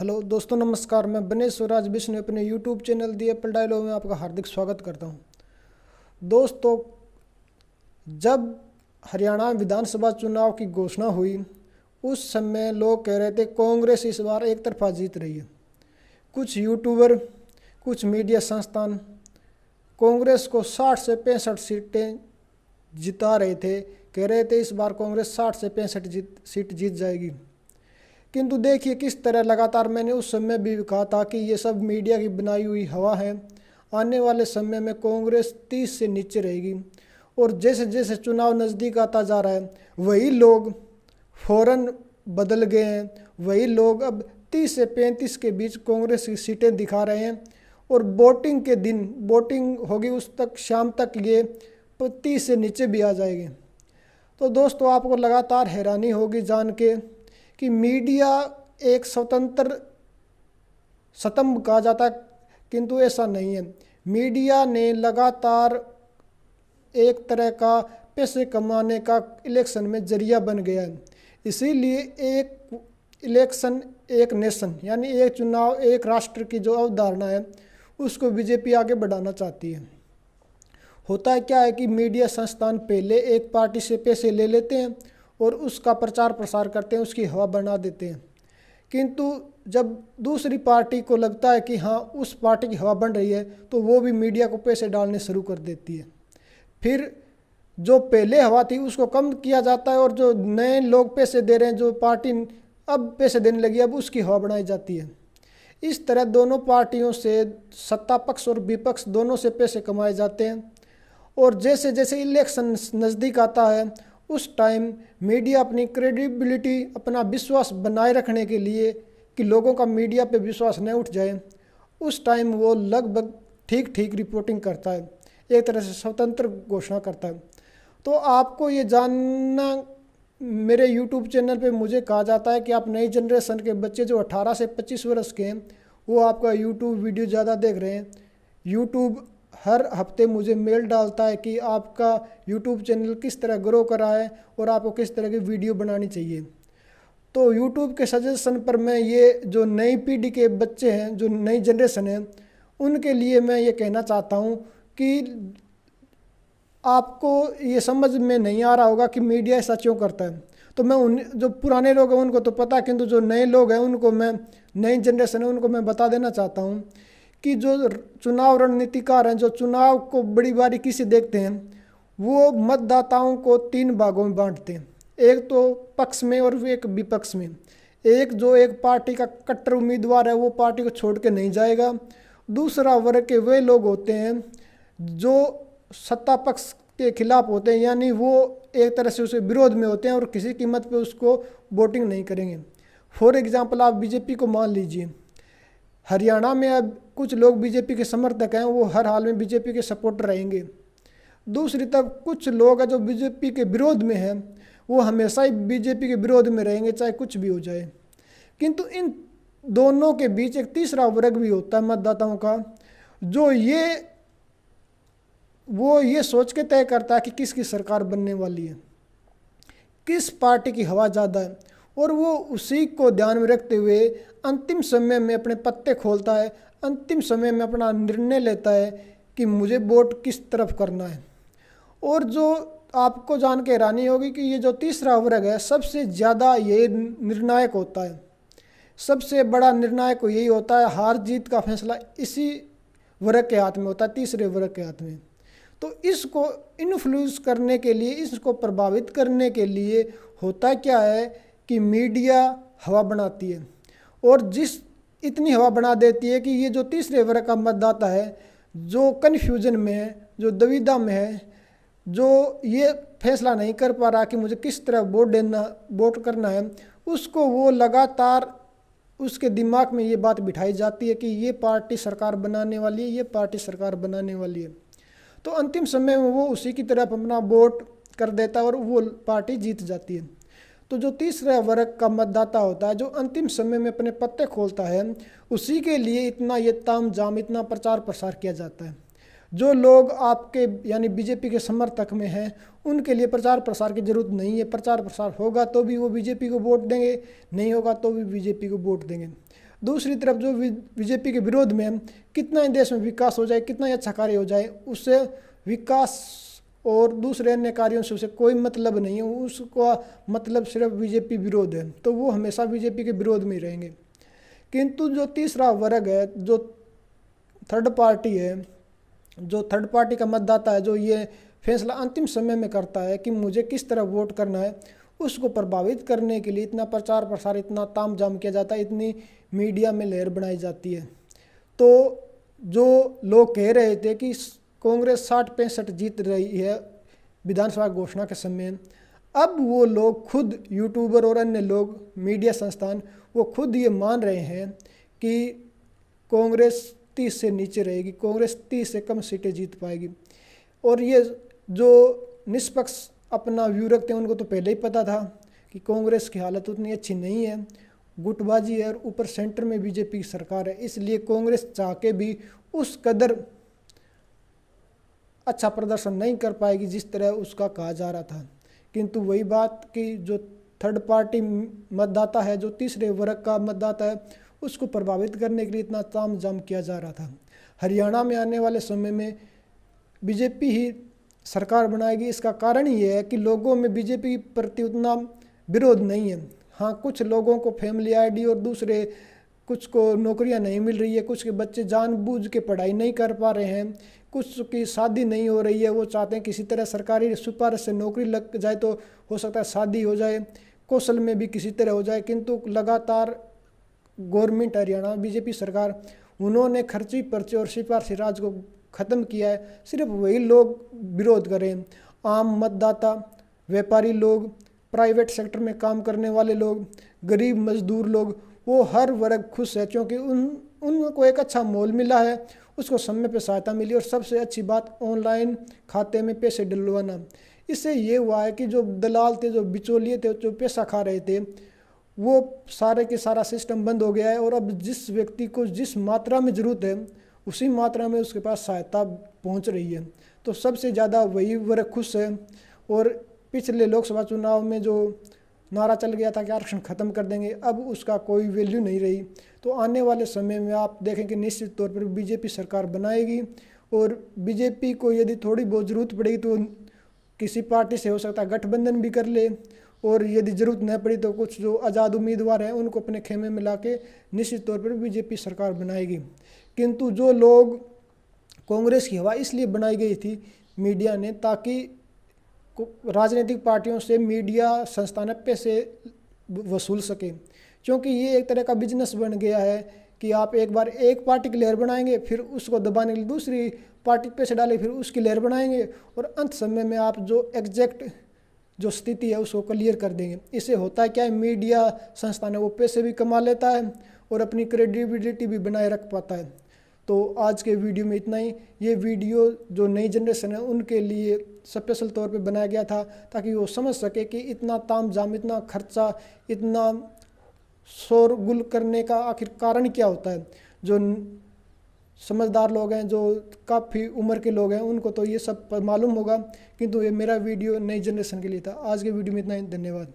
Hello दोस्तों, नमस्कार। मैं बनेश स्वराज विष्णु अपने यूट्यूब चैनल दी एप्पल डायलॉग में आपका हार्दिक स्वागत करता हूं। दोस्तों, जब हरियाणा विधानसभा चुनाव की घोषणा हुई उस समय लोग कह रहे थे कांग्रेस इस बार एक तरफा जीत रही है। कुछ यूट्यूबर, कुछ मीडिया संस्थान कांग्रेस को 60 से 65 सीटें जिता रहे थे, कह रहे थे इस बार कांग्रेस 60 से 65 सीट जीत जाएगी। किंतु देखिए किस तरह लगातार मैंने उस समय भी कहा था कि ये सब मीडिया की बनाई हुई हवा है। आने वाले समय में कांग्रेस 30 से नीचे रहेगी और जैसे जैसे चुनाव नज़दीक आता जा रहा है वही लोग फौरन बदल गए हैं। वही लोग अब 30 से 35 के बीच कांग्रेस की सीटें दिखा रहे हैं और वोटिंग के दिन वोटिंग होगी उस तक शाम तक ये 30 से नीचे भी आ जाएंगे। तो दोस्तों, आपको लगातार हैरानी होगी जान के कि मीडिया एक स्वतंत्र स्तंभ कहा जाता है, किंतु ऐसा नहीं है। मीडिया ने लगातार एक तरह का पैसे कमाने का इलेक्शन में जरिया बन गया है। इसीलिए एक इलेक्शन एक नेशन यानी एक चुनाव एक राष्ट्र की जो अवधारणा है उसको बीजेपी आगे बढ़ाना चाहती है। होता है क्या है कि मीडिया संस्थान पहले एक पार्टी से पैसे ले लेते हैं और उसका प्रचार प्रसार करते हैं, उसकी हवा बना देते हैं। किंतु जब दूसरी पार्टी को लगता है कि हाँ उस पार्टी की हवा बन रही है तो वो भी मीडिया को पैसे डालने शुरू कर देती है। फिर जो पहले हवा थी उसको कम किया जाता है और जो नए लोग पैसे दे रहे हैं, जो पार्टी अब पैसे देने लगी, अब उसकी हवा बनाई जाती है। इस तरह दोनों पार्टियों से, सत्ता पक्ष और विपक्ष दोनों से पैसे कमाए जाते हैं। और जैसे जैसे इलेक्शन नज़दीक आता है उस टाइम मीडिया अपनी क्रेडिबिलिटी, अपना विश्वास बनाए रखने के लिए कि लोगों का मीडिया पे विश्वास न उठ जाए, उस टाइम वो लगभग ठीक ठीक रिपोर्टिंग करता है, एक तरह से स्वतंत्र घोषणा करता है। तो आपको ये जानना, मेरे यूट्यूब चैनल पे मुझे कहा जाता है कि आप नई जनरेशन के बच्चे जो 18 से 25 वर्ष के हैं वो आपका यूट्यूब वीडियो ज़्यादा देख रहे हैं। यूट्यूब हर हफ्ते मुझे मेल डालता है कि आपका यूट्यूब चैनल किस तरह ग्रो कर रहा है और आपको किस तरह की वीडियो बनानी चाहिए। तो यूट्यूब के सजेशन पर मैं ये जो नई पीढ़ी के बच्चे हैं, जो नई जनरेशन है, उनके लिए मैं ये कहना चाहता हूँ कि आपको ये समझ में नहीं आ रहा होगा कि मीडिया ऐसा क्यों करता है। तो मैं उन जो पुराने लोग हैं उनको तो पता, किंतु जो नए लोग हैं उनको मैं, नई जनरेशन है उनको मैं बता देना चाहता हूँ कि जो चुनाव रणनीतिकार हैं, जो चुनाव को बड़ी बारीकी से देखते हैं, वो मतदाताओं को 3 भागों में बांटते हैं। एक तो पक्ष में और एक विपक्ष में। एक जो एक पार्टी का कट्टर उम्मीदवार है वो पार्टी को छोड़ के नहीं जाएगा। दूसरा वर्ग के वे लोग होते हैं जो सत्ता पक्ष के खिलाफ होते हैं, यानी वो एक तरह से उसके विरोध में होते हैं और किसी कीमत पे उसको वोटिंग नहीं करेंगे। फॉर एग्जांपल आप बीजेपी को मान लीजिए। हरियाणा में अब कुछ लोग बीजेपी के समर्थक हैं, वो हर हाल में बीजेपी के सपोर्टर रहेंगे। दूसरी तरफ कुछ लोग हैं जो बीजेपी के विरोध में हैं, वो हमेशा ही बीजेपी के विरोध में रहेंगे चाहे कुछ भी हो जाए। किंतु इन दोनों के बीच एक तीसरा वर्ग भी होता है मतदाताओं का, जो ये सोच के तय करता है कि किसकी सरकार बनने वाली है, किस पार्टी की हवा ज़्यादा है, और वो उसी को ध्यान में रखते हुए अंतिम समय में अपने पत्ते खोलता है, अंतिम समय में अपना निर्णय लेता है कि मुझे वोट किस तरफ करना है। और जो आपको जान के हैरानी होगी कि ये जो तीसरा वर्ग है सबसे ज़्यादा ये निर्णायक होता है। सबसे बड़ा निर्णायक यही होता है, हार जीत का फैसला इसी वर्ग के हाथ में होता है, तीसरे वर्ग के हाथ में। तो इसको इन्फ्लुएंस करने के लिए, इसको प्रभावित करने के लिए होता क्या है कि मीडिया हवा बनाती है, और जिस इतनी हवा बना देती है कि ये जो तीसरे वर्ग का मतदाता है, जो कन्फ्यूजन में है, जो दुविधा में है, जो ये फैसला नहीं कर पा रहा कि मुझे किस तरह वोट करना है, उसको वो लगातार उसके दिमाग में ये बात बिठाई जाती है कि ये पार्टी सरकार बनाने वाली है, ये पार्टी सरकार बनाने वाली है। तो अंतिम समय में वो उसी की तरफ अपना वोट कर देता है और वो पार्टी जीत जाती है। तो जो तीसरा वर्ग का मतदाता होता है, जो अंतिम समय में अपने पत्ते खोलता है, उसी के लिए इतना ये तामझाम, इतना प्रचार प्रसार किया जाता है। जो लोग आपके यानी बीजेपी के समर्थक में हैं उनके लिए प्रचार प्रसार की जरूरत नहीं है। प्रचार प्रसार होगा तो भी वो बीजेपी को वोट देंगे, नहीं होगा तो भी बीजेपी को वोट देंगे। दूसरी तरफ जो बीजेपी के विरोध में कितना ही देश में विकास हो जाए, कितना ही अच्छा कार्य हो जाए, उससे विकास और दूसरे अन्य कार्यों से उसे कोई मतलब नहीं है, उसका मतलब सिर्फ बीजेपी विरोध है, तो वो हमेशा बीजेपी के विरोध में ही रहेंगे। किंतु जो तीसरा वर्ग है, जो थर्ड पार्टी है, जो थर्ड पार्टी का मतदाता है, जो ये फैसला अंतिम समय में करता है कि मुझे किस तरह वोट करना है, उसको प्रभावित करने के लिए इतना प्रचार प्रसार, इतना तामझाम किया जाता है, इतनी मीडिया में लहर बनाई जाती है। तो जो लोग कह रहे थे कि कांग्रेस 60-65 जीत रही है विधानसभा घोषणा के समय, अब वो लोग खुद यूट्यूबर और अन्य लोग, मीडिया संस्थान, वो खुद ये मान रहे हैं कि कांग्रेस 30 से नीचे रहेगी, कांग्रेस 30 से कम सीटें जीत पाएगी। और ये जो निष्पक्ष अपना व्यू रखते हैं उनको तो पहले ही पता था कि कांग्रेस की हालत उतनी अच्छी नहीं है, गुटबाजी है, और ऊपर सेंटर में बीजेपी की सरकार है, इसलिए कांग्रेस चाह के भी उस कदर अच्छा प्रदर्शन नहीं कर पाएगी जिस तरह उसका कहा जा रहा था। किंतु वही बात कि जो थर्ड पार्टी मतदाता है, जो तीसरे वर्ग का मतदाता है, उसको प्रभावित करने के लिए इतना तामझाम किया जा रहा था। हरियाणा में आने वाले समय में बीजेपी ही सरकार बनाएगी। इसका कारण ये है कि लोगों में बीजेपी के प्रति उतना विरोध नहीं है। हाँ, कुछ लोगों को फैमिली आईडी और दूसरे कुछ को नौकरियां नहीं मिल रही है, कुछ के बच्चे जानबूझ के पढ़ाई नहीं कर पा रहे हैं, कुछ की शादी नहीं हो रही है, वो चाहते हैं किसी तरह सरकारी सिफारिश से नौकरी लग जाए तो हो सकता है शादी हो जाए, कौशल में भी किसी तरह हो जाए। किंतु लगातार गवर्नमेंट हरियाणा बीजेपी सरकार, उन्होंने खर्ची पर्चे और सिफारशी राज को ख़त्म किया है। सिर्फ वही लोग विरोध करें, आम मतदाता, व्यापारी लोग, प्राइवेट सेक्टर में काम करने वाले लोग, गरीब मजदूर लोग, वो हर वर्ग खुश है, क्योंकि उनको एक अच्छा मोल मिला है, उसको समय पे सहायता मिली, और सबसे अच्छी बात ऑनलाइन खाते में पैसे डलवाना। इससे ये हुआ है कि जो दलाल थे, जो बिचौलिए थे, जो पैसा खा रहे थे, वो सारे के सारा सिस्टम बंद हो गया है, और अब जिस व्यक्ति को जिस मात्रा में ज़रूरत है उसी मात्रा में उसके पास सहायता पहुंच रही है। तो सबसे ज़्यादा वही वर्ग खुश है। और पिछले लोकसभा चुनाव में जो नारा चल गया था कि आरक्षण ख़त्म कर देंगे, अब उसका कोई वैल्यू नहीं रही। तो आने वाले समय में आप देखें कि निश्चित तौर पर बीजेपी सरकार बनाएगी, और बीजेपी को यदि थोड़ी बहुत ज़रूरत पड़ेगी तो किसी पार्टी से हो सकता है गठबंधन भी कर ले, और यदि ज़रूरत न पड़ी तो कुछ जो आज़ाद उम्मीदवार हैं उनको अपने खेमे में ला के निश्चित तौर पर बीजेपी सरकार बनाएगी। किंतु जो लोग कांग्रेस की हवा इसलिए बनाई गई थी मीडिया ने, ताकि राजनीतिक पार्टियों से मीडिया संस्थान पैसे वसूल सके, क्योंकि ये एक तरह का बिजनेस बन गया है कि आप एक बार एक पार्टी की लहर बनाएंगे, फिर उसको दबाने के लिए दूसरी पार्टी पैसे डालें, फिर उसकी लहर बनाएंगे, और अंत समय में आप जो एग्जैक्ट जो स्थिति है उसको क्लियर कर देंगे। इससे होता है क्या है, मीडिया संस्थान है वो पैसे भी कमा लेता है और अपनी क्रेडिबिलिटी भी बनाए रख पाता है। तो आज के वीडियो में इतना ही। ये वीडियो जो नई जनरेशन है उनके लिए स्पेशल तौर पे बनाया गया था, ताकि वो समझ सके कि इतना तामझाम, इतना खर्चा, इतना शोरगुल करने का आखिर कारण क्या होता है। जो समझदार लोग हैं, जो काफ़ी उम्र के लोग हैं, उनको तो ये सब मालूम होगा, किंतु ये मेरा वीडियो नई जनरेशन के लिए था। आज के वीडियो में इतना ही, धन्यवाद।